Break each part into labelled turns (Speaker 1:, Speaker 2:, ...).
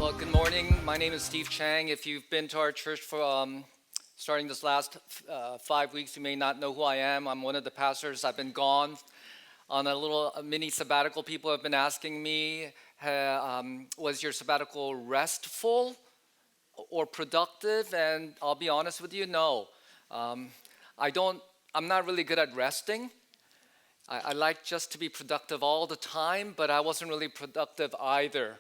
Speaker 1: Well, good morning. My name is Steve Chang. If you've been to our church for starting this last 5 weeks, you may not know who I am. I'm one of the pastors. I've been gone on a little mini sabbatical. People have been asking me, was your sabbatical restful or productive? And I'll be honest with you, no. I'm not really good at resting. I like just to be productive all the time, but I wasn't really productive either.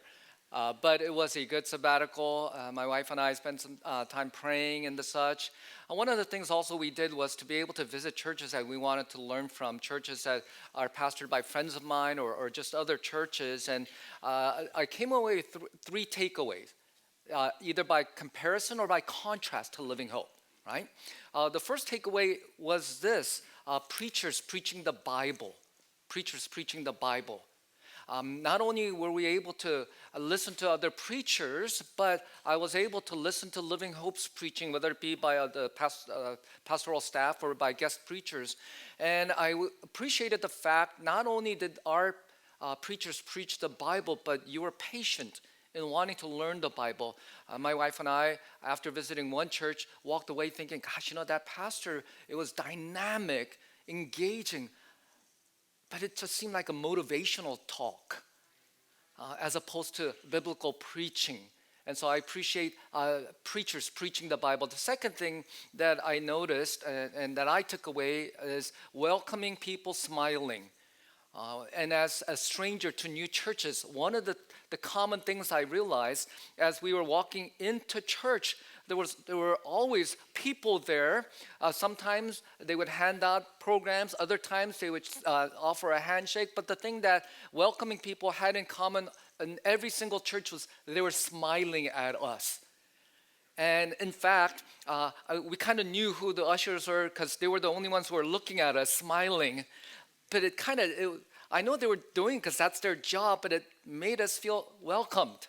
Speaker 1: But it was a good sabbatical. My wife and I spent some time praying and the such. One of the things also we did was to be able to visit churches that we wanted to learn from, churches that are pastored by friends of mine or just other churches. And I came away with three takeaways, either by comparison or by contrast to Living Hope, right? The first takeaway was this, preachers preaching the Bible. Preachers preaching the Bible. Not only were we able to listen to other preachers, but I was able to listen to Living Hope's preaching, whether it be by the pastoral staff or by guest preachers. And I appreciated the fact not only did our preachers preach the Bible, but you were patient in wanting to learn the Bible. My wife and I, after visiting one church, walked away thinking, gosh, that pastor, it was dynamic, engaging, but it just seemed like a motivational talk as opposed to biblical preaching. And so I appreciate preachers preaching the Bible. The second thing that I noticed and that I took away is welcoming people, smiling. And as a stranger to new churches, one of the common things I realized as we were walking into church, there were always people there. Sometimes they would hand out programs. Other times they would offer a handshake. But the thing that welcoming people had in common in every single church was they were smiling at us. And in fact, we kind of knew who the ushers were because they were the only ones who were looking at us, smiling. But I know they were doing it because that's their job, but it made us feel welcomed.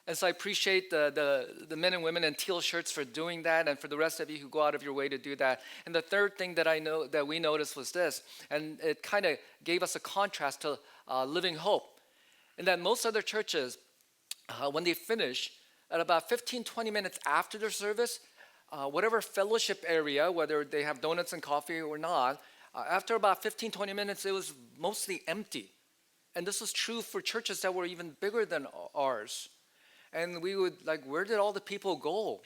Speaker 1: And so I appreciate the men and women in teal shirts for doing that, and for the rest of you who go out of your way to do that. And the third thing that we noticed was this, and it kind of gave us a contrast to Living Hope, in that most other churches, when they finish, at about 15-20 minutes after their service, whatever fellowship area, whether they have donuts and coffee or not, after about 15-20 minutes, it was mostly empty. And this was true for churches that were even bigger than ours. And we would where did all the people go?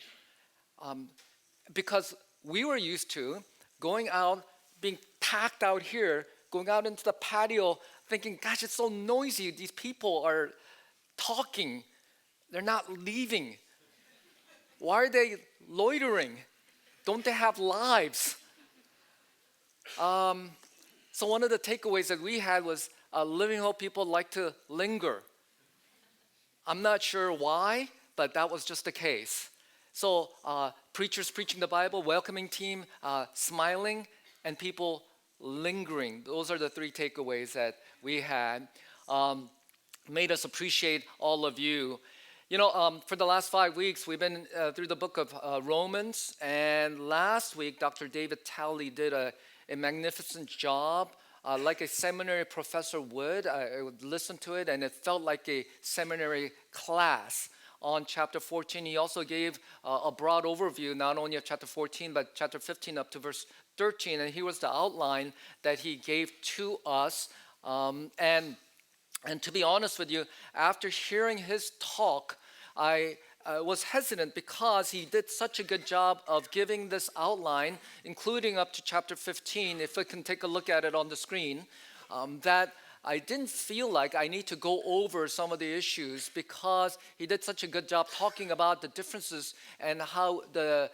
Speaker 1: Because we were used to going out, being packed out here, going out into the patio, thinking, gosh, it's so noisy. These people are talking. They're not leaving. Why are they loitering? Don't they have lives? So one of the takeaways that we had was Living Hope people like to linger. I'm not sure why, but that was just the case. So preachers preaching the Bible, welcoming team, smiling, and people lingering. Those are the three takeaways that we had. Made us appreciate all of you. For the last 5 weeks, we've been through the book of Romans, and last week, Dr. David Talley did a magnificent job. Like a seminary professor would. I would listen to it, and it felt like a seminary class on chapter 14. He also gave a broad overview, not only of chapter 14, but chapter 15 up to verse 13. And here was the outline that he gave to us. And to be honest with you, after hearing his talk, I was hesitant because he did such a good job of giving this outline, including up to chapter 15, if we can take a look at it on the screen, that I didn't feel like I need to go over some of the issues because he did such a good job talking about the differences and how the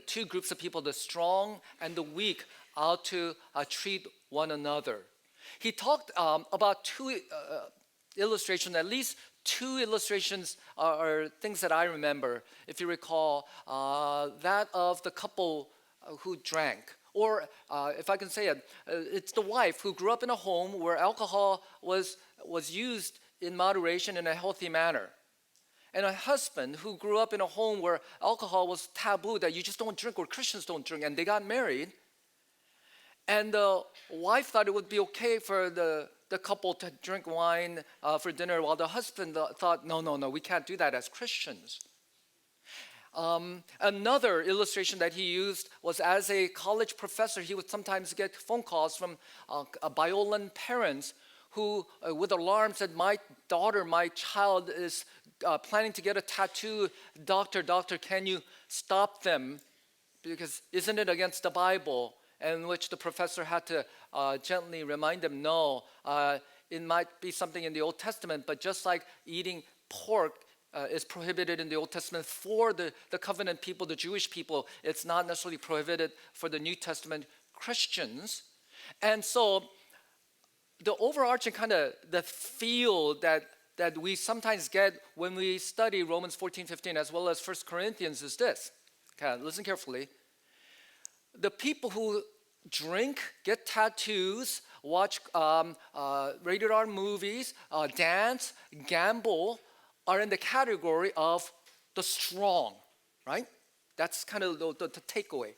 Speaker 1: two groups of people, the strong and the weak, how to treat one another. He talked about two illustrations, at least two illustrations are things that I remember. If you recall, that of the couple who drank. Or if I can say it, it's the wife who grew up in a home where alcohol was used in moderation in a healthy manner. And a husband who grew up in a home where alcohol was taboo, that you just don't drink or Christians don't drink, and they got married. And the wife thought it would be okay for the the couple to drink wine for dinner while the husband thought, no, no, no, we can't do that as Christians. Another illustration that he used was as a college professor, he would sometimes get phone calls from Biolan parents who, with alarm, said, my daughter, my child is planning to get a tattoo. Doctor, can you stop them? Because isn't it against the Bible? In which the professor had to gently remind them, no, it might be something in the Old Testament, but just like eating pork is prohibited in the Old Testament for the covenant people, the Jewish people, it's not necessarily prohibited for the New Testament Christians. And so the overarching kind of the feel that we sometimes get when we study Romans 14:15 as well as 1 Corinthians is this. Okay, listen carefully. The people who drink, get tattoos, watch rated R movies, dance, gamble, are in the category of the strong, right? That's kind of the takeaway.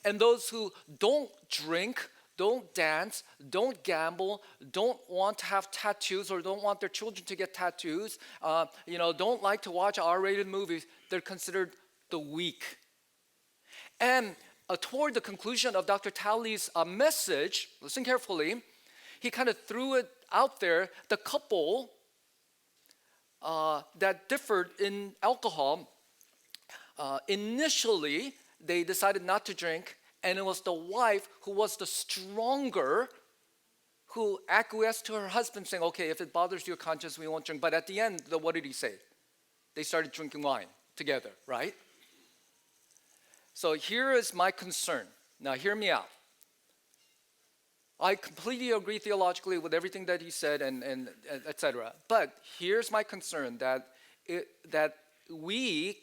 Speaker 1: And those who don't drink, don't dance, don't gamble, don't want to have tattoos or don't want their children to get tattoos, don't like to watch R-rated movies, they're considered the weak. And toward the conclusion of Dr. Talley's message, listen carefully, he kind of threw it out there, the couple that differed in alcohol, initially they decided not to drink, and it was the wife who was the stronger who acquiesced to her husband saying, okay, if it bothers your conscience, we won't drink. But at the end, what did he say? They started drinking wine together, right? So here is my concern. Now hear me out. I completely agree theologically with everything that he said and etc. But here's my concern that we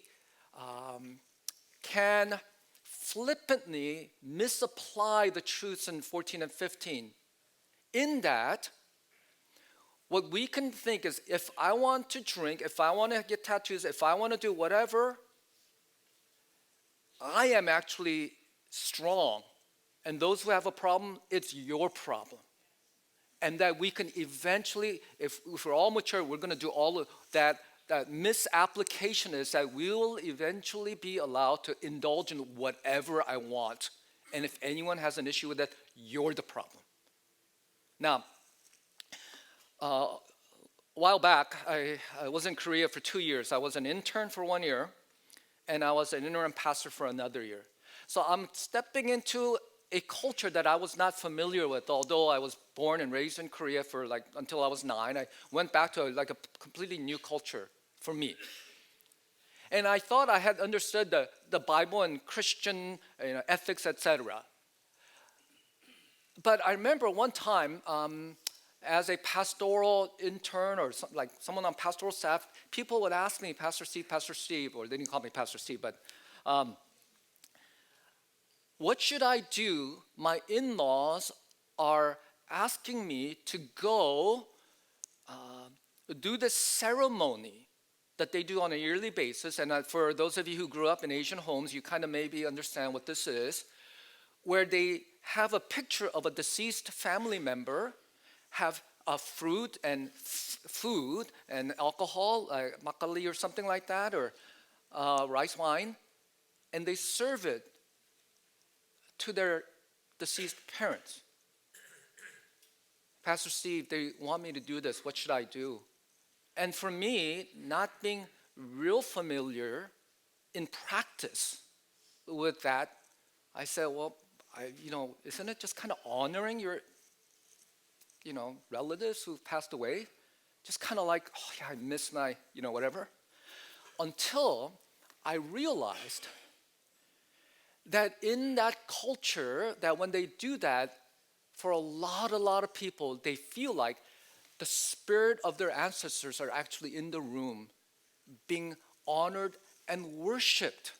Speaker 1: can flippantly misapply the truths in 14 and 15. In that, what we can think is, if I want to drink, if I want to get tattoos, if I want to do whatever, I am actually strong. And those who have a problem, it's your problem. And that we can eventually, if we're all mature, we're going to do all of that. That misapplication is that we will eventually be allowed to indulge in whatever I want. And if anyone has an issue with that, you're the problem. Now, a while back, I was in Korea for 2 years. I was an intern for 1 year, and I was an interim pastor for another year. So I'm stepping into a culture that I was not familiar with. Although I was born and raised in Korea for until I was 9, I went back to a completely new culture for me. And I thought I had understood the Bible and Christian ethics, etc. But I remember one time, as a pastoral intern or someone on pastoral staff, people would ask me, Pastor Steve, or they didn't call me Pastor Steve, but what should I do? My in-laws are asking me to go do this ceremony that they do on a yearly basis. And for those of you who grew up in Asian homes, you kind of maybe understand what this is, where they have a picture of a deceased family member, have fruit and food and alcohol, makgeolli or something like that, or rice wine, and they serve it to their deceased parents. Pastor Steve, they want me to do this. What should I do? And for me, not being real familiar in practice with that, I said, well, isn't it just kind of honoring your, relatives who passed away? Just kind of like, oh yeah, I miss my, whatever. Until I realized that in that culture, that when they do that, for a lot of people, they feel like the spirit of their ancestors are actually in the room, being honored and worshiped.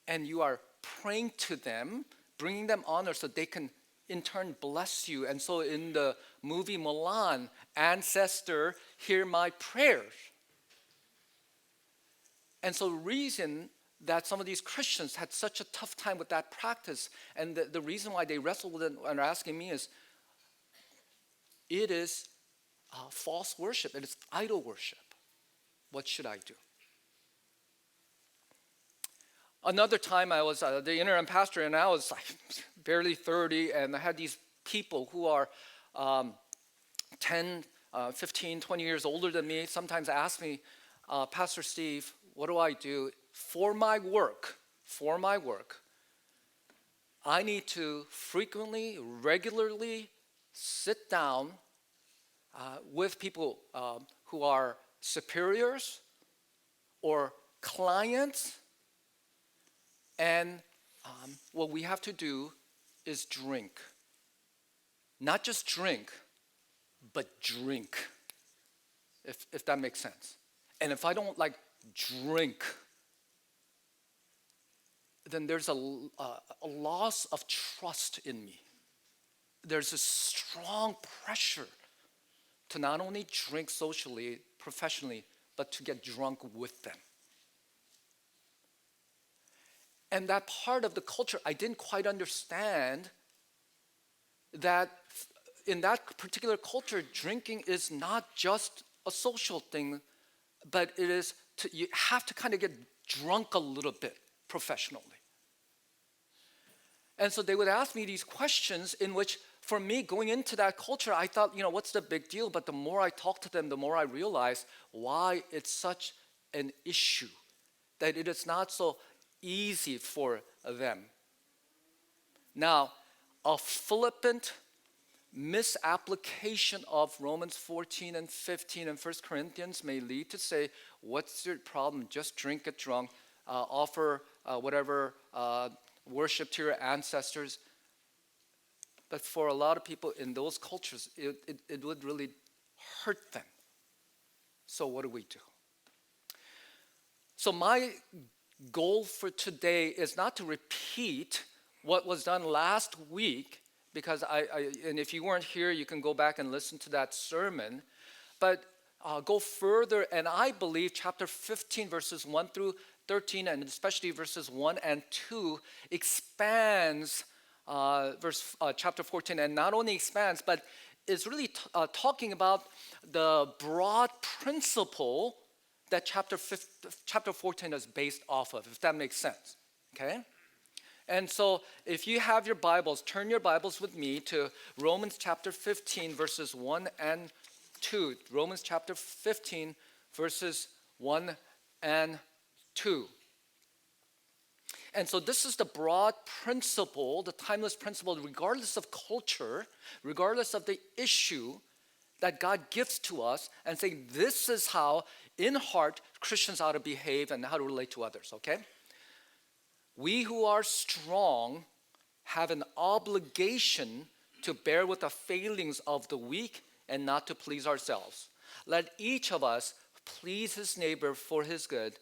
Speaker 1: And you are praying to them, bringing them honor so they can in turn bless you. And so in the movie Mulan, ancestor, hear my prayers. And so the reason that some of these Christians had such a tough time with that practice, and the reason why they wrestle with it and are asking me is, it is false worship. It is idol worship. What should I do? Another time I was the interim pastor, and I was like barely 30, and I had these people who are 10, 15, 20 years older than me sometimes ask me, Pastor Steve, what do I do for my work? For my work, I need to frequently, regularly sit down with people who are superiors or clients, and what we have to do is drink. Not just drink, but drink, if that makes sense. And if I don't drink, then there's a loss of trust in me. There's a strong pressure to not only drink socially, professionally, but to get drunk with them. And that part of the culture, I didn't quite understand that in that particular culture, drinking is not just a social thing, but it is you have to kind of get drunk a little bit professionally. And so they would ask me these questions in which, for me, going into that culture, I thought, what's the big deal? But the more I talked to them, the more I realized why it's such an issue, that it is not so easy for them. Now, a flippant misapplication of Romans 14 and 15 and 1 Corinthians may lead to say, what's your problem? Just drink, get drunk, offer whatever worship to your ancestors. But for a lot of people in those cultures, it would really hurt them. So what do we do? So my goal for today is not to repeat what was done last week, because and if you weren't here, you can go back and listen to that sermon, but go further, and I believe chapter 15 verses 1 through 13, and especially verses 1 and 2 expands chapter 14, and not only expands, but is really talking about the broad principle that chapter 14 is based off of, if that makes sense, okay? And so if you have your Bibles, turn your Bibles with me to Romans chapter 15, verses 1 and 2. Romans chapter 15, verses 1 and 2. And so this is the broad principle, the timeless principle, regardless of culture, regardless of the issue that God gives to us, and saying this is how, in heart, Christians ought to behave and how to relate to others, okay? We who are strong have an obligation to bear with the failings of the weak and not to please ourselves. Let each of us please his neighbor for his good,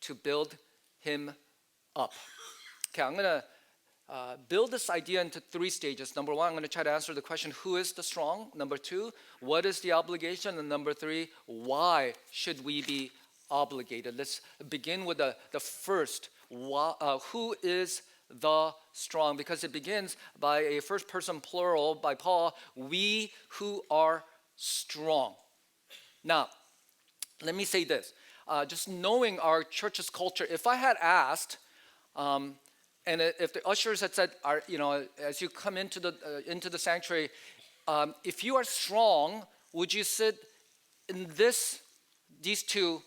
Speaker 1: to build him up. Okay, I'm going to build this idea into 3 stages. Number 1, I'm going to try to answer the question, who is the strong? Number 2, what is the obligation? And number 3, why should we be obligated? Let's begin with the first. Who is the strong? Because it begins by a first person plural by Paul, we who are strong. Now, let me say this. Just knowing our church's culture, if I had asked, and if the ushers had said, as you come into the sanctuary, if you are strong, would you sit in these 2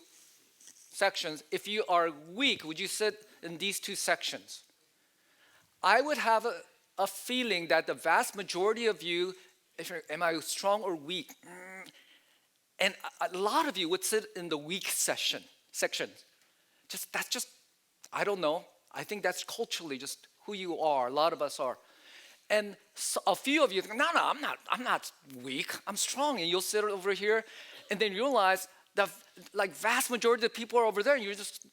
Speaker 1: sections? If you are weak, would you sit in these 2 sections? I would have a feeling that the vast majority of you, am I strong or weak? And a lot of you would sit in the weak section. I don't know. I think that's culturally just who you are. A lot of us are. And so a few of you think, no, I'm not weak. I'm strong. And you'll sit over here, and then you realize the vast majority of the people are over there, and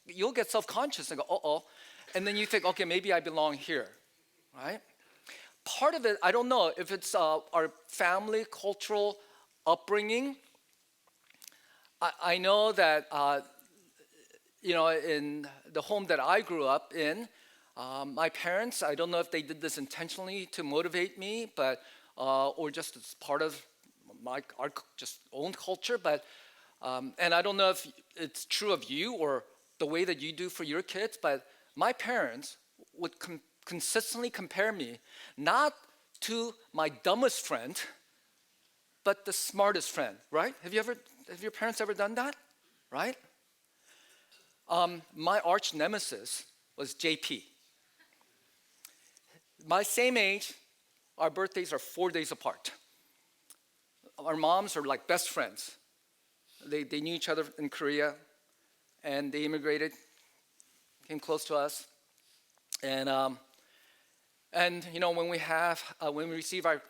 Speaker 1: you'll get self-conscious and go, uh-oh. And then you think, okay, maybe I belong here, right? Part of it, I don't know if it's our family, cultural upbringing. I know that, in the home that I grew up in, my parents, I don't know if they did this intentionally to motivate me, but or just as part of our just own culture, but and I don't know if it's true of you or the way that you do for your kids, but my parents would consistently compare me not to my dumbest friend, but the smartest friend, right? Have your parents ever done that, right? My arch nemesis was JP. My same age, our birthdays are 4 days apart. Our moms are like best friends. They knew each other in Korea, and they immigrated, came close to us, and when we receive our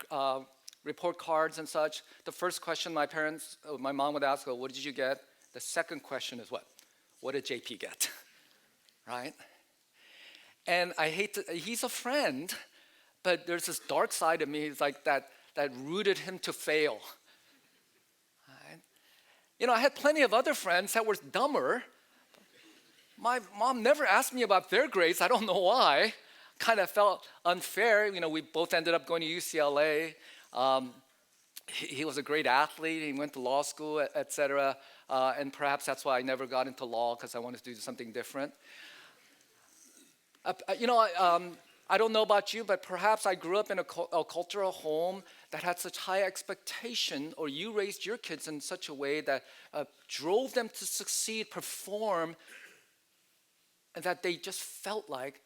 Speaker 1: report cards and such, the first question my mom would ask, "What did you get?" The second question is what? What did JP get? Right? And he's a friend, but there's this dark side of me, it's like that rooted him to fail. Right? I had plenty of other friends that were dumber. My mom never asked me about their grades. I don't know why. Kind of felt unfair. We both ended up going to UCLA. He was a great athlete. He went to law school, etc. And perhaps that's why I never got into law, because I wanted to do something different. I don't know about you, but perhaps I grew up in a cultural home that had such high expectation, or you raised your kids in such a way that drove them to succeed, perform, and that they just felt like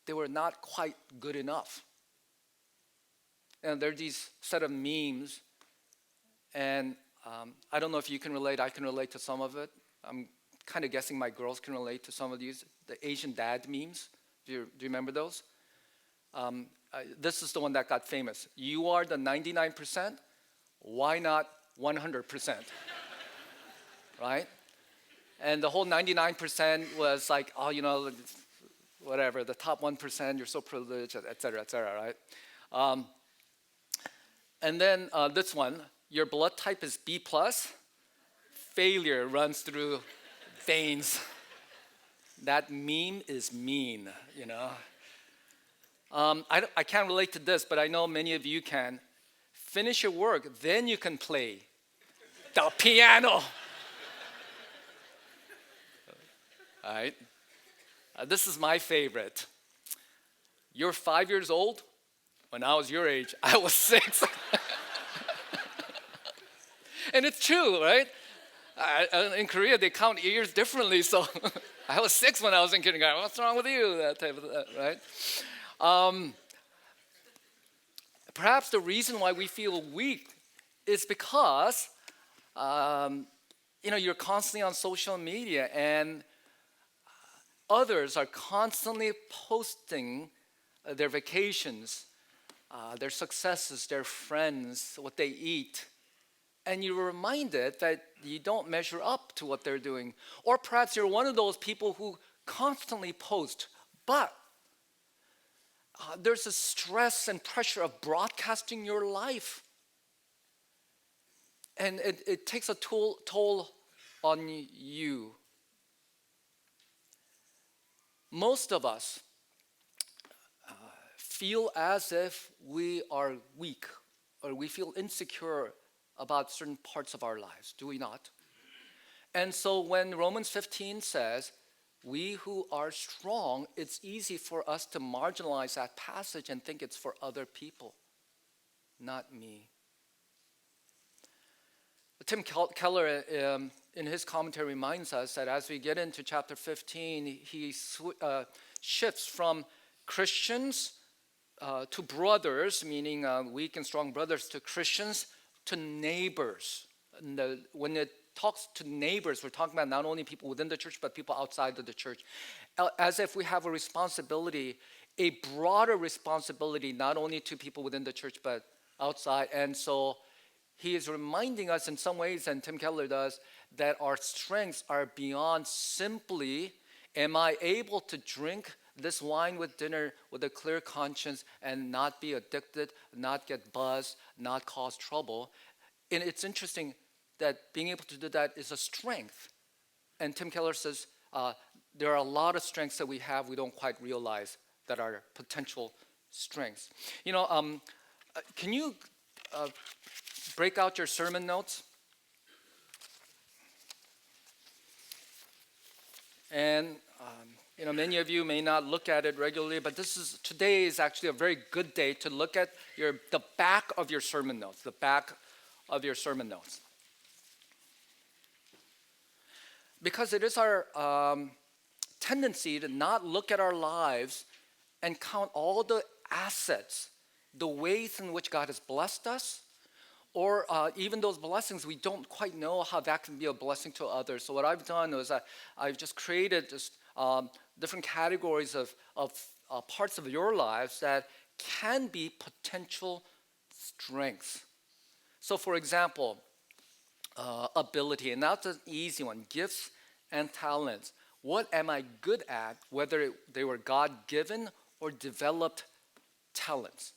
Speaker 1: they were not quite good enough. And there are these set of memes, and I don't know if you can relate. I can relate to some of it. I'm kind of guessing my girls can relate to some of these. The Asian dad memes. Do you remember those? This is the one that got famous. You are the 99%. Why not 100%? Right? And the whole 99% was like, whatever, the top 1%, you're so privileged, et cetera, right? And then this one, your blood type is B+, failure runs through veins. That meme is mean, I can't relate to this, but I know many of you can. Finish your work, then you can play the piano. All right? This is my favorite. You're 5 years old. When I was your age, I was 6. And it's true, right? In Korea, they count years differently, so I was 6 when I was in kindergarten. What's wrong with you? That type of right? Perhaps the reason why we feel weak is because, you're constantly on social media, and others are constantly posting their vacations, their successes, their friends, what they eat. And you're reminded that you don't measure up to what they're doing. Or perhaps you're one of those people who constantly post, but there's a stress and pressure of broadcasting your life. And it takes a toll on you. Most of us feel as if we are weak, or we feel insecure about certain parts of our lives, do we not? And so when Romans 15 says, we who are strong, it's easy for us to marginalize that passage and think it's for other people, not me. Tim Keller, in his commentary, reminds us that as we get into chapter 15, he shifts from Christians to brothers, meaning weak and strong brothers, to Christians, to neighbors. And when it talks to neighbors, we're talking about not only people within the church, but people outside of the church. As if we have a responsibility, a broader responsibility, not only to people within the church, but outside. And so he is reminding us in some ways, and Tim Keller does, that our strengths are beyond simply, am I able to drink this wine with dinner with a clear conscience and not be addicted, not get buzzed, not cause trouble. And it's interesting that being able to do that is a strength. And Tim Keller says there are a lot of strengths that we have we don't quite realize that are potential strengths. Can you break out your sermon notes. And many of you may not look at it regularly, but today is actually a very good day to look at the back of your sermon notes, the back of your sermon notes. Because it is our tendency to not look at our lives and count all the assets, the ways in which God has blessed us, or even those blessings, we don't quite know how that can be a blessing to others. So what I've done is I've just created different categories of parts of your lives that can be potential strengths. So for example, ability, and that's an easy one, gifts and talents. What am I good at, whether they were God-given or developed talents?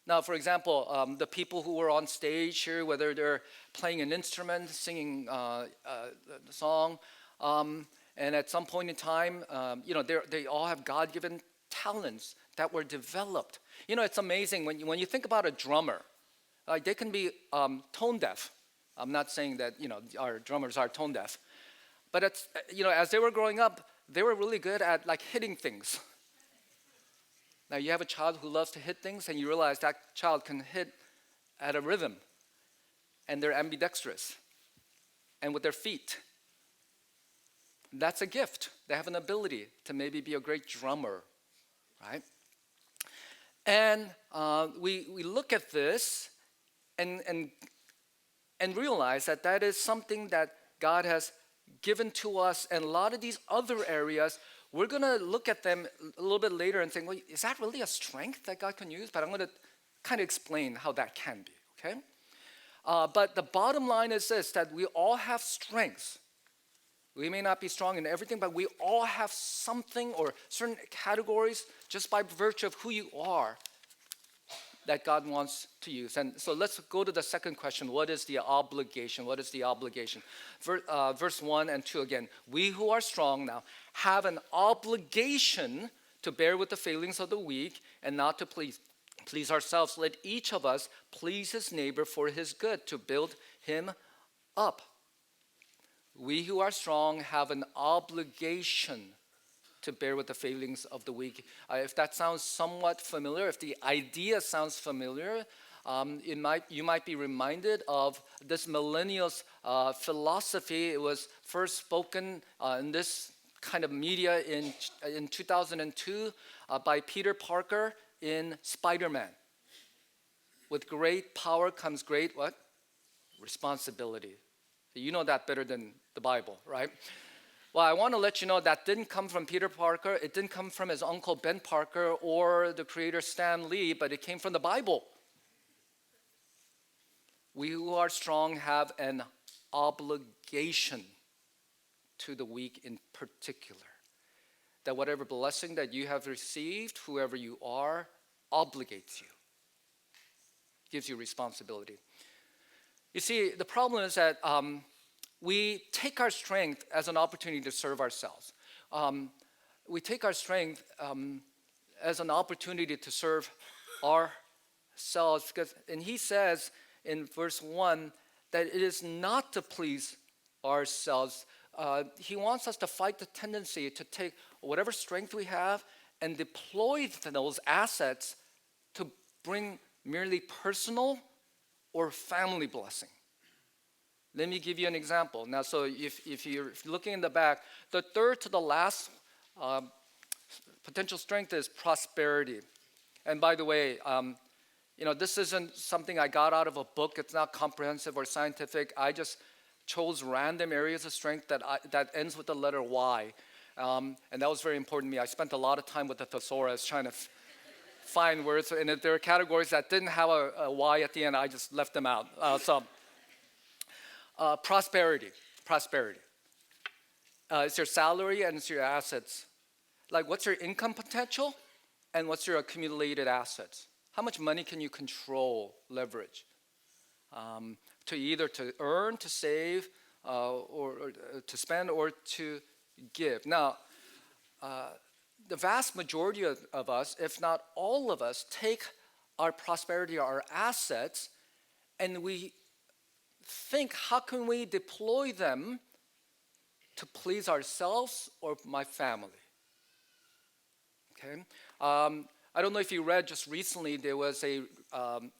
Speaker 1: Now, for example, the people who were on stage here, whether they're playing an instrument, singing a song, and at some point in time, they all have God-given talents that were developed. It's amazing when you think about a drummer, they can be tone deaf. I'm not saying that our drummers are tone deaf, but as they were growing up, they were really good at hitting things. Now you have a child who loves to hit things, and you realize that child can hit at a rhythm, and they're ambidextrous, and with their feet. That's a gift. They have an ability to maybe be a great drummer, right? And we look at this and realize that is something that God has given to us, and a lot of these other areas, we're going to look at them a little bit later and think, well, is that really a strength that God can use? But I'm going to kind of explain how that can be, okay? But the bottom line is this, that we all have strengths. We may not be strong in everything, but we all have something or certain categories just by virtue of who you are that God wants to use. And so let's go to the second question. What is the obligation? What is the obligation? Verse 1 and 2 again. We who are strong now have an obligation to bear with the failings of the weak and not to please ourselves. Let each of us please his neighbor for his good, to build him up. We who are strong have an obligation to bear with the failings of the weak. If that sounds somewhat familiar, if the idea sounds familiar, you might be reminded of this millennials philosophy. It was first spoken in this kind of media in 2002 by Peter Parker in Spider-Man. With great power comes great what? Responsibility. You know that better than the Bible, right? Well, I want to let you know that didn't come from Peter Parker. It didn't come from his uncle Ben Parker or the creator Stan Lee, but it came from the Bible. We who are strong have an obligation to the weak in particular. That whatever blessing that you have received, whoever you are, obligates you. Gives you responsibility. You see, the problem is that we take our strength as an opportunity to serve ourselves. We take our strength as an opportunity to serve ourselves. And he says in verse 1 that it is not to please ourselves. He wants us to fight the tendency to take whatever strength we have and deploy those assets to bring merely personal or family blessing. Let me give you an example. Now, so if you're looking in the back, the third to the last potential strength is prosperity. And by the way, this isn't something I got out of a book. It's not comprehensive or scientific. I just chose random areas of strength that ends with the letter Y. And that was very important to me. I spent a lot of time with the thesaurus trying to find words. And if there are categories that didn't have a Y at the end, I just left them out. Prosperity. It's your salary and it's your assets. Like, what's your income potential and what's your accumulated assets? How much money can you control, leverage? To either to earn, to save, or to spend, or to give. Now, the vast majority of us, if not all of us, take our prosperity, our assets, and we think, how can we deploy them to please ourselves or my family? Okay. I don't know if you read just recently, there was a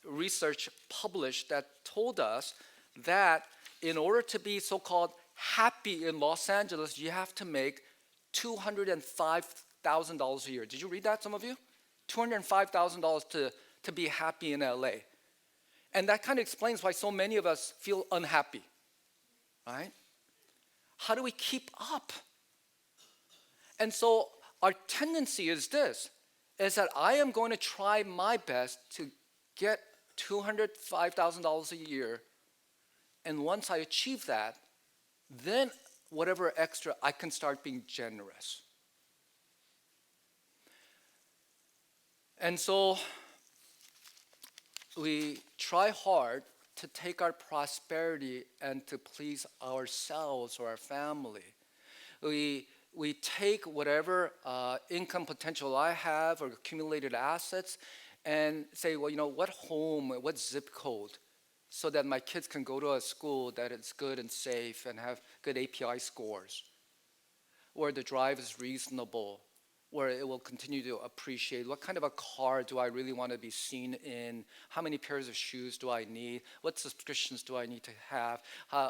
Speaker 1: research published that told us that in order to be so-called happy in Los Angeles, you have to make $205,000 a year. Did you read that, some of you? $205,000 to be happy in LA. And that kind of explains why so many of us feel unhappy, right? How do we keep up? And so our tendency is this, is that I am going to try my best to get $205,000 a year, and once I achieve that, then whatever extra, I can start being generous. And so we try hard to take our prosperity and to please ourselves or our family. We take whatever income potential I have or accumulated assets and say, well, what home, what zip code, so that my kids can go to a school that is good and safe and have good API scores, where the drive is reasonable, where it will continue to appreciate. What kind of a car do I really want to be seen in? How many pairs of shoes do I need? What subscriptions do I need to have?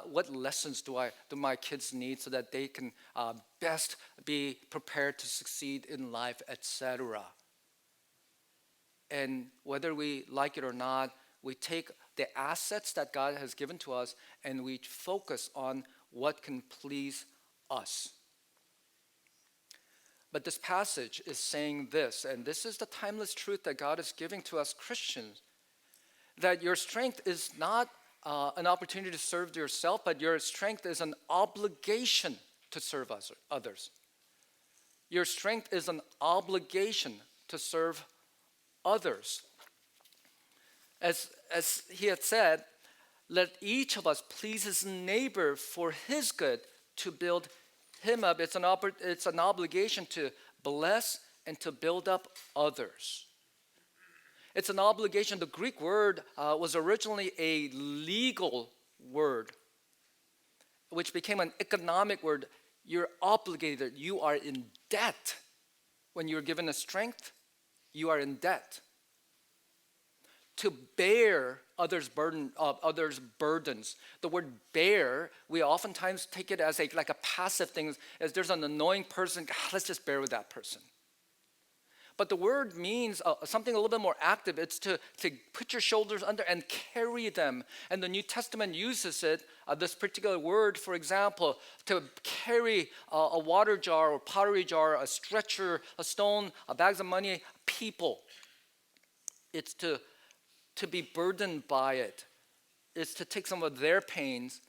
Speaker 1: What lessons do my kids need so that they can best be prepared to succeed in life, etc. And whether we like it or not, we take the assets that God has given to us and we focus on what can please us. But this passage is saying this, and this is the timeless truth that God is giving to us Christians, that your strength is not an opportunity to serve yourself, but your strength is an obligation to serve others. Your strength is an obligation to serve others. As he had said, let each of us please his neighbor for his good to build him up. It's an obligation to bless and to build up others. It's an obligation. The Greek word was originally a legal word, which became an economic word. You're obligated. You are in debt. When you're given a strength, you are in debt. To bear others' burdens. The word bear, we oftentimes take it as like a passive thing, as there's an annoying person, let's just bear with that person. But the word means something a little bit more active. It's to put your shoulders under and carry them. And the New Testament uses it, this particular word, for example, to carry a water jar or pottery jar, a stretcher, a stone, bags of money, people. It's to be burdened by it. It's to take some of their pains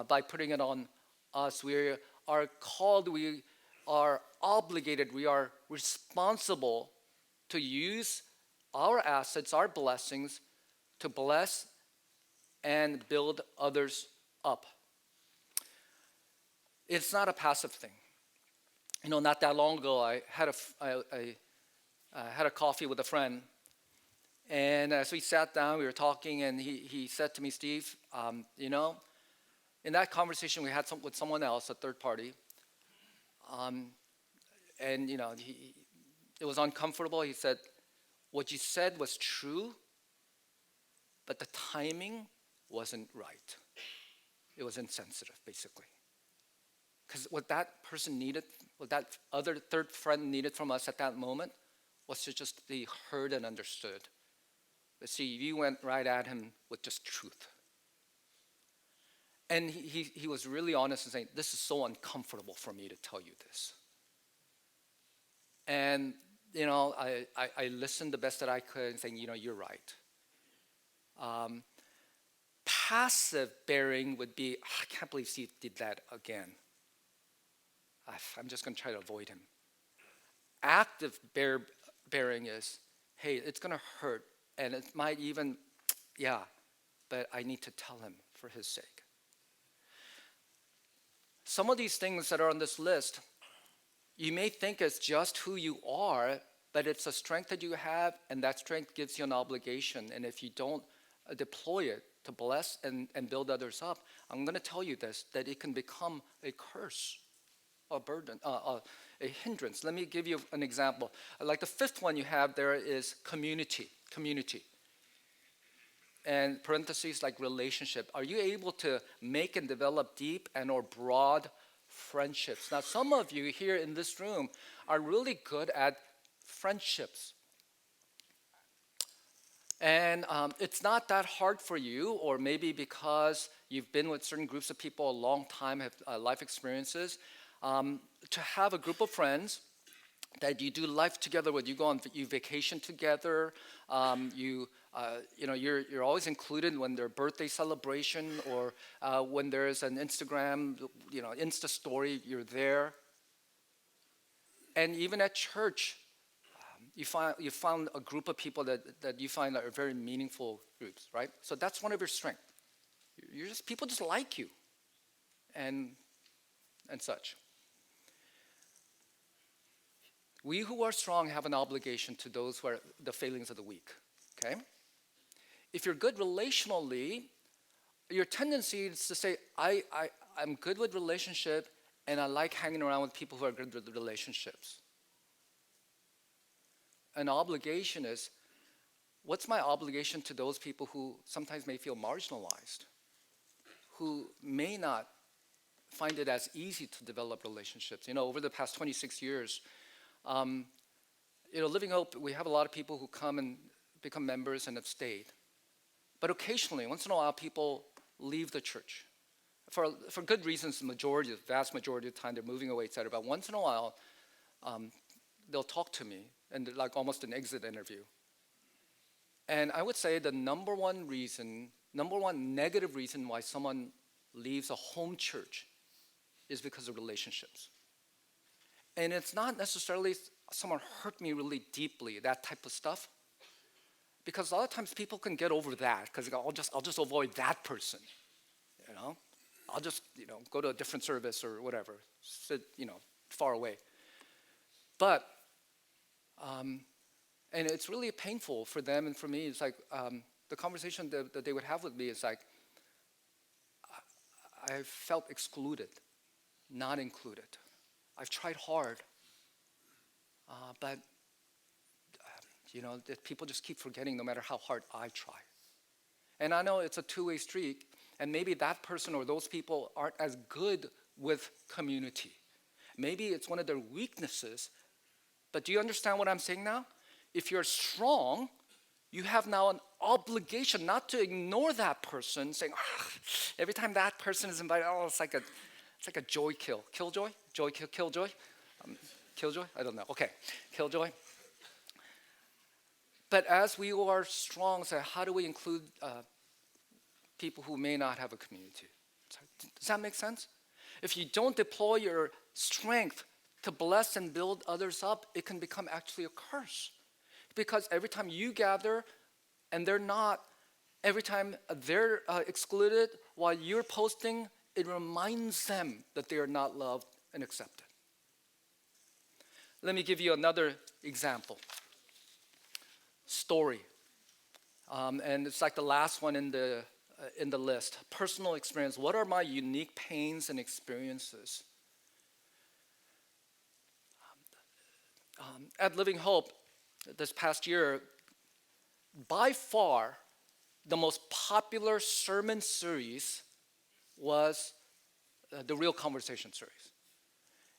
Speaker 1: by putting it on us. We are called, we are obligated, we are responsible to use our assets, our blessings, to bless and build others up. It's not a passive thing. Not that long ago, I had a coffee with a friend. And as we sat down, we were talking, and he said to me, Steve, in that conversation we had with someone else, a third party, and it was uncomfortable. He said, what you said was true, but the timing wasn't right. It was insensitive, basically. Because what that person needed, what that other third friend needed from us at that moment was to just be heard and understood. But see, you went right at him with just truth. And he was really honest and saying, this is so uncomfortable for me to tell you this. And, I listened the best that I could and saying, you're right. Passive bearing would be, I can't believe Steve did that again. I'm just going to try to avoid him. Active bearing is, hey, it's going to hurt. And it might even, but I need to tell him for his sake. Some of these things that are on this list, you may think it's just who you are, but it's a strength that you have, and that strength gives you an obligation. And if you don't deploy it, to bless and build others up, I'm going to tell you this, that it can become a curse, a burden, a hindrance. Let me give you an example. Like the fifth one you have there is community. Community. And parentheses like relationship. Are you able to make and develop deep and or broad friendships? Now, some of you here in this room are really good at friendships. And it's not that hard for you, or maybe because you've been with certain groups of people a long time, have life experiences, to have a group of friends that you do life together with. You go on, you vacation together. You're always included when there's birthday celebration or when there's an Instagram, Insta story. You're there. And even at church, you found a group of people that you find are very meaningful groups, right? So that's one of your strengths. People just like you, and such. We who are strong have an obligation to those who are the failings of the weak. Okay? If you're good relationally, your tendency is to say, I'm good with relationship, and I like hanging around with people who are good with relationships. An obligation is, what's my obligation to those people who sometimes may feel marginalized, who may not find it as easy to develop relationships? Over the past 26 years, Living Hope, we have a lot of people who come and become members and have stayed. But occasionally, once in a while, people leave the church. For good reasons, the vast majority of the time, they're moving away, etc. But once in a while, they'll talk to me, and like almost an exit interview. And I would say the number one negative reason why someone leaves a home church is because of relationships. And it's not necessarily someone hurt me really deeply, that type of stuff. Because a lot of times people can get over that, because I'll just avoid that person. I'll just go to a different service or whatever, sit far away. But and it's really painful for them and for me. It's like the conversation that they would have with me is like, I felt excluded, not included. I've tried hard, but people just keep forgetting no matter how hard I try. And I know it's a two-way street, and maybe that person or those people aren't as good with community. Maybe it's one of their weaknesses, but do you understand what I'm saying now? If you're strong, you have now an obligation not to ignore that person, saying, every time that person is invited, it's like a joy kill. Killjoy? Joy kill, killjoy? Killjoy? I don't know. Okay, killjoy. But as we are strong, so how do we include people who may not have a community? Does that make sense? If you don't deploy your strength to bless and build others up, it can become actually a curse. Because every time you gather and they're not, every time they're excluded while you're posting, it reminds them that they are not loved and accepted. Let me give you another example. Story. And it's like the last one in the list. Personal experience. What are my unique pains and experiences? At Living Hope, this past year, by far, the most popular sermon series was the Real Conversation series.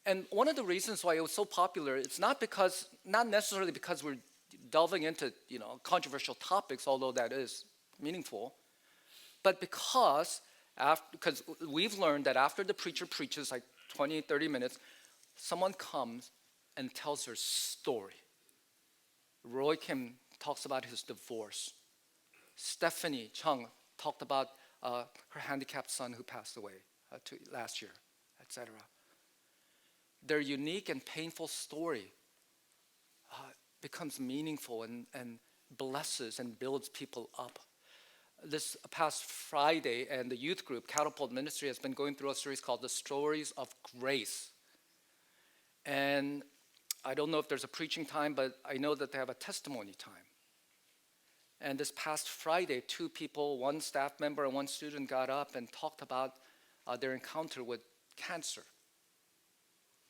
Speaker 1: And one of the reasons why it was so popular, it's not necessarily because we're delving into controversial topics, although that is meaningful, but because we've learned that after the preacher preaches like 20, 30 minutes, someone comes and tells their story. Roy Kim talks about his divorce. Stephanie Chang talked about her handicapped son who passed away last year, etc. Their unique and painful story becomes meaningful and blesses and builds people up. This past Friday, and the youth group, Catapult Ministry, has been going through a series called The Stories of Grace. And I don't know if there's a preaching time, but I know that they have a testimony time. And this past Friday, two people, one staff member and one student, got up and talked about their encounter with cancer.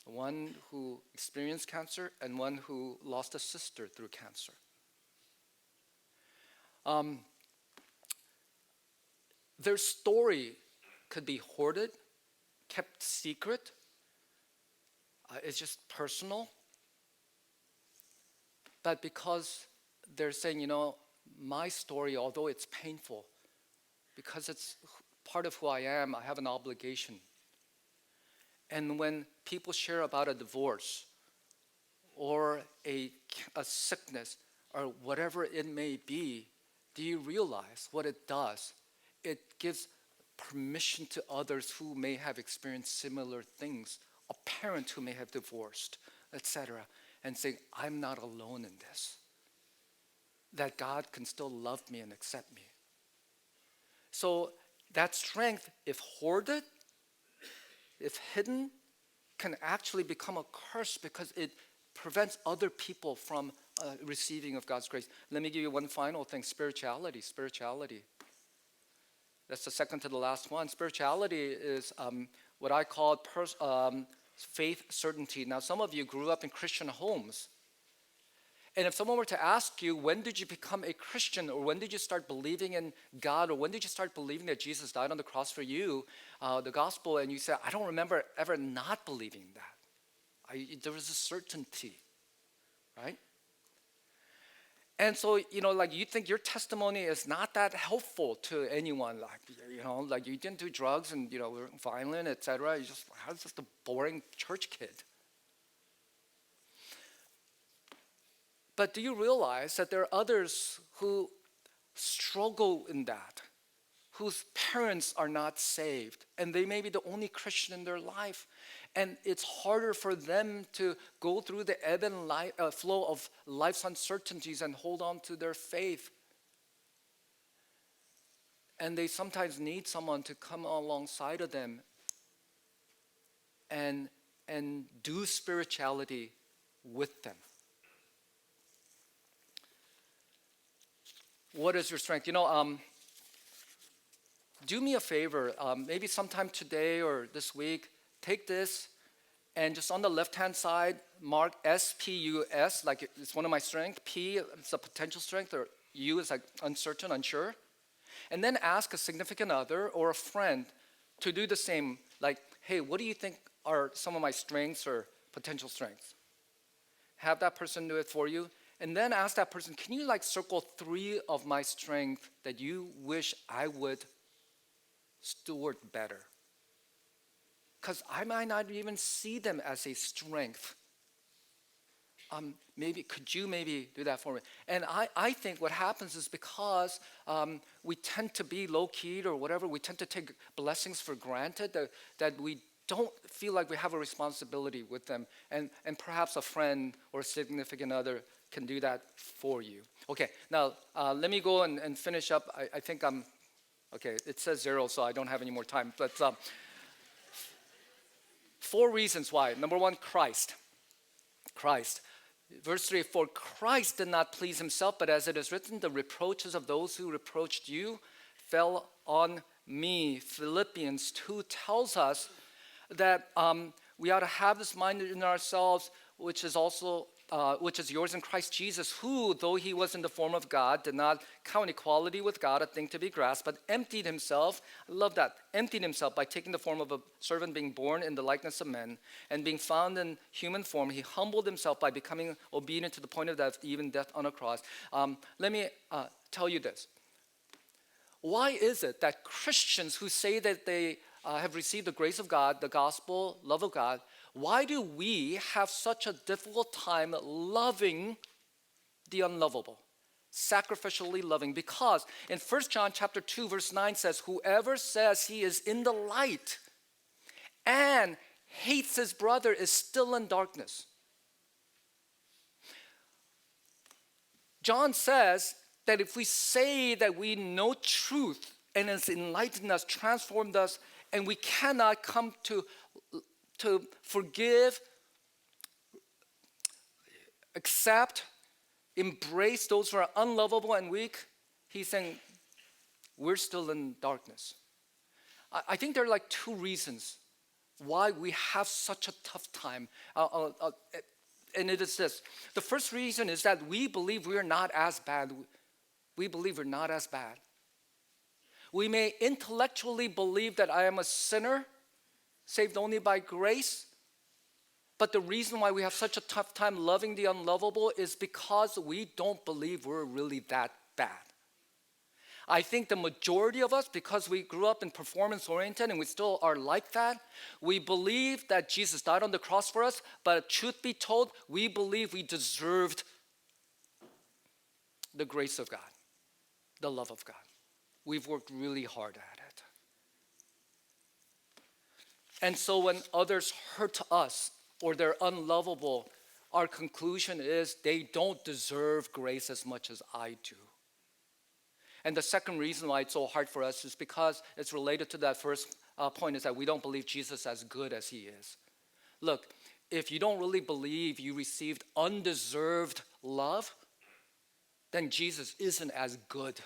Speaker 1: One who experienced cancer and one who lost a sister through cancer. Their story could be hoarded, kept secret. It's just personal. But because they're saying, my story, although it's painful, because it's part of who I am, I have an obligation. And when people share about a divorce or a sickness or whatever it may be, do you realize what it does? It gives permission to others who may have experienced similar things, a parent who may have divorced, etc., and saying, I'm not alone in this. That God can still love me and accept me. So that strength, if hoarded, if hidden, can actually become a curse because it prevents other people from receiving of God's grace. Let me give you one final thing, spirituality. That's the second to the last one. Spirituality is what I call faith certainty. Now, some of you grew up in Christian homes. And if someone were to ask you, when did you become a Christian, or when did you start believing in God, or when did you start believing that Jesus died on the cross for you, the gospel, and you say, I don't remember ever not believing that. There was a certainty, right? And so, you think your testimony is not that helpful to anyone, like you didn't do drugs and, were violent, etc. I was just a boring church kid. But do you realize that there are others who struggle in that, whose parents are not saved, and they may be the only Christian in their life, and it's harder for them to go through the ebb and flow of life's uncertainties and hold on to their faith. And they sometimes need someone to come alongside of them and do spirituality with them. What is your strength? Do me a favor, maybe sometime today or this week, take this and just on the left-hand side, mark S-P-U-S, like it's one of my strengths. P is a potential strength, or U is like uncertain, unsure. And then ask a significant other or a friend to do the same, like, hey, what do you think are some of my strengths or potential strengths? Have that person do it for you. And then ask that person, can you circle 3 of my strengths that you wish I would steward better? Because I might not even see them as a strength. Could you maybe do that for me? And I think what happens is because we tend to be low-keyed or whatever, we tend to take blessings for granted, that we don't feel like we have a responsibility with them. And perhaps a friend or a significant other can do that for you. Okay, now let me go and finish up. I think okay, it says 0, so I don't have any more time. But 4 reasons why. Number 1, Christ. Verse 3, for Christ did not please himself, but as it is written, the reproaches of those who reproached you fell on me. Philippians 2 tells us that we ought to have this mind in ourselves, which is yours in Christ Jesus, who, though he was in the form of God, did not count equality with God a thing to be grasped, but emptied himself. I love that. Emptied himself by taking the form of a servant, being born in the likeness of men, and being found in human form. He humbled himself by becoming obedient to the point of death, even death on a cross. Let me tell you this. Why is it that Christians who say that they have received the grace of God, the gospel, love of God, why do we have such a difficult time loving the unlovable, sacrificially loving? Because in 1 John chapter 2, verse 9 says, whoever says he is in the light and hates his brother is still in darkness. John says that if we say that we know truth and it's enlightened us, transformed us, and we cannot come to forgive, accept, embrace those who are unlovable and weak, He's saying we're still in darkness. I think there are like two reasons why we have such a tough time. And it is this. The first reason is that we believe we're not as bad. We believe we're not as bad. We may intellectually believe that I am a sinner, saved only by grace. But the reason why we have such a tough time loving the unlovable is because we don't believe we're really that bad. I think the majority of us, because we grew up in performance-oriented and we still are like that, we believe that Jesus died on the cross for us, but truth be told, we believe we deserved the grace of God, the love of God. We've worked really hard at it. And so when others hurt us or they're unlovable, our conclusion is they don't deserve grace as much as I do. And the second reason why it's so hard for us is because it's related to that first point, is that we don't believe Jesus as good as he is. Look, if you don't really believe you received undeserved love, then Jesus isn't as good.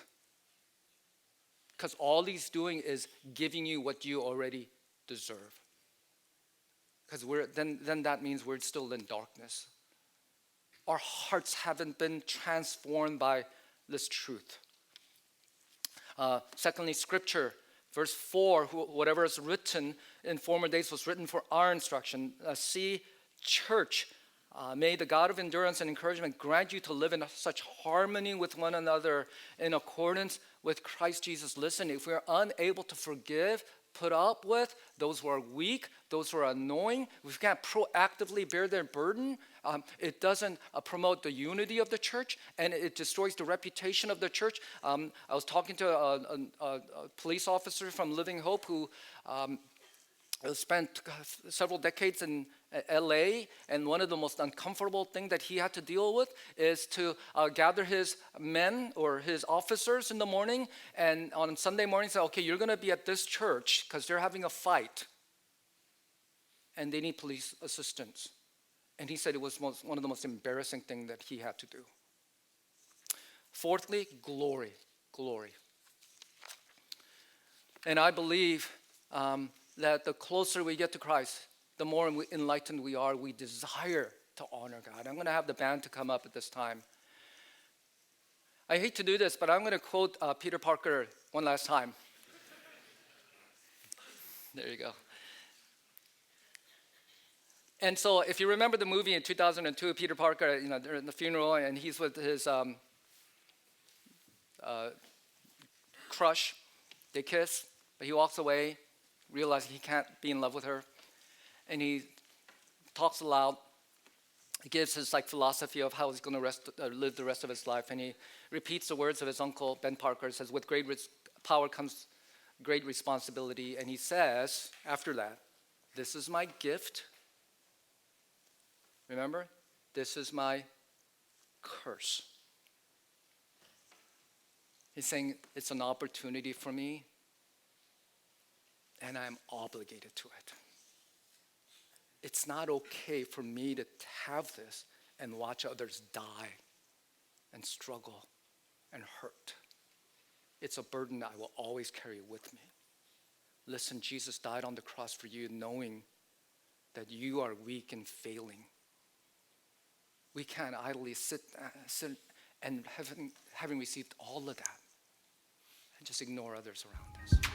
Speaker 1: Because all he's doing is giving you what you already deserve. Because then that means we're still in darkness. Our hearts haven't been transformed by this truth. Secondly, Scripture, verse 4, whatever is written in former days was written for our instruction. See, church, may the God of endurance and encouragement grant you to live in such harmony with one another in accordance with Christ Jesus. Listen, if we're unable to forgive, put up with those who are weak, those who are annoying, we can't proactively bear their burden, it doesn't promote the unity of the church, and it destroys the reputation of the church. I was talking to a police officer from Living Hope who spent several decades in LA, and one of the most uncomfortable things that he had to deal with is to gather his men or his officers in the morning, and on Sunday morning say, okay, you're going to be at this church because they're having a fight and they need police assistance. And he said it was one of the most embarrassing things that he had to do. Fourthly, glory. And I believe that the closer we get to Christ, the more enlightened we are. We desire to honor God. I'm going to have the band to come up at this time. I hate to do this, but I'm going to quote Peter Parker one last time. There you go. And so if you remember the movie in 2002, Peter Parker, they're in the funeral and he's with his crush. They kiss, but he walks away, realizing he can't be in love with her. And he talks aloud. He gives his philosophy of how he's going to live the rest of his life. And he repeats the words of his uncle, Ben Parker. Says, with great power comes great responsibility. And he says, after that, this is my gift. Remember? This is my curse. He's saying it's an opportunity for me, and I'm obligated to it. It's not okay for me to have this and watch others die and struggle and hurt. It's a burden I will always carry with me. Listen, Jesus died on the cross for you knowing that you are weak and failing. We can't idly sit and having received all of that and just ignore others around us.